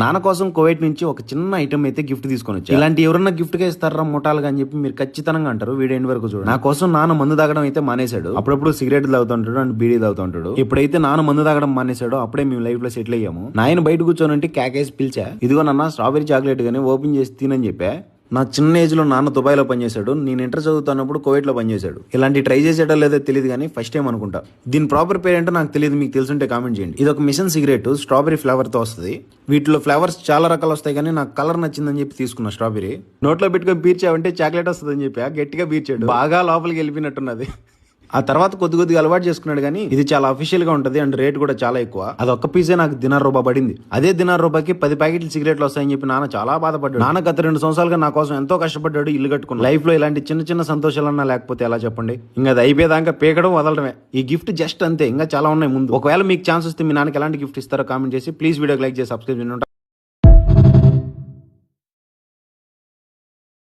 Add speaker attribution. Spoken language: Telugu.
Speaker 1: నాన్న కోసం కువైట్ నుంచి ఒక చిన్న ఐటమ్ అయితే గిఫ్ట్ తీసుకొని వచ్చా. ఇలాంటి ఎవరన్నా గిఫ్ట్ గా ఇస్తారా ముఠాలుగా అని చెప్పి మీరు ఖచ్చితంగా అంటారు. వీడియో ఎండ్ వరకు చూడండి. నా కోసం నాన్న మందు తాగడం అయితే మానేశాడు. అప్పుడప్పుడు సిగరెట్ తాగుతుంటాడు అండ్ బీడీ తాగుతుంటాడు. ఎప్పుడైతే నాన్న మందు తాగడం మానేశాడో అప్పుడే మేము లైఫ్ లో సెటిల్ అయ్యాము. నాయన బయట కూర్చోనంటే కేకేసి పిలిచా, ఇదిగో నాన్న స్ట్రాబెరీ చాక్లెట్ గానీ ఓపెన్ చేసి తినని చెప్పా. నా చిన్న ఏజ్ లో నాన్న దుబాయ్లో పనిచేశాడు. నేను ఇంటర్ చదువుతున్నప్పుడు కువైట్లో పనిచేశాడు. ఇలాంటి ట్రై చేసేటో లేదో తెలియదు కానీ ఫస్ట్ టైం అనుకుంటా. దీని ప్రాపర్ పేరు ఏంటో నాకు తెలియదు, మీకు తెలుసుంటే కామెంట్ చేయండి. ఇది ఒక మిషన్ సిగరెట్ స్ట్రాబెరీ ఫ్లేవర్ తో వస్తుంది. వీటిలో ఫ్లేవర్స్ చాలా రకాలు వస్తాయి కానీ నాకు కలర్ నచ్చిందని చెప్పి తీసుకున్నా స్ట్రాబెరీ. నోట్లో పెట్టుకొని పీర్చావంటే చాక్లెట్ వస్తుంది అని చెప్పి గట్టిగా పీర్చాడు. బాగా లోపలికి వెళ్ళిపోయినట్టున్నది. ఆ తర్వాత కొద్దిగా అలవాటు చేసుకున్నాడు కానీ ఇది చాలా అఫీషియల్ గా ఉంటది అండ్ రేట్ కూడా చాలా ఎక్కువ. అది ఒక్క పీసే నాకు ₹10 పడింది. అదే ₹10 10 ప్యాకెట్లు సిగరెట్లు వస్తాయని చెప్పి నాన్న చాలా బాధపడ్డాడు. నాన్న గత 2 సంవత్సరాలుగా నా కోసం ఎంతో కష్టపడ్డాడు, ఇల్లు కట్టుకున్నాడు. లైఫ్ లో ఇలాంటి చిన్న చిన్న సంతోషాలన్నా లేకపోతే ఎలా చెప్పండి. ఇంకా అది అయిపోయేదాకా పీకడం వదలడమే. ఈ గిఫ్ట్ జస్ట్ అంతే, ఇంకా చాలా ఉన్నాయి ముందు. ఒకవేళ మీకు ఛాన్స్ వస్తే మీ నాన్నకి ఎలాంటి గిఫ్ట్ ఇస్తారో కామెంట్ చేసి ప్లీజ్ వీడియోకి లైక్ చేసి సబ్స్క్రైబ్ చేయండి.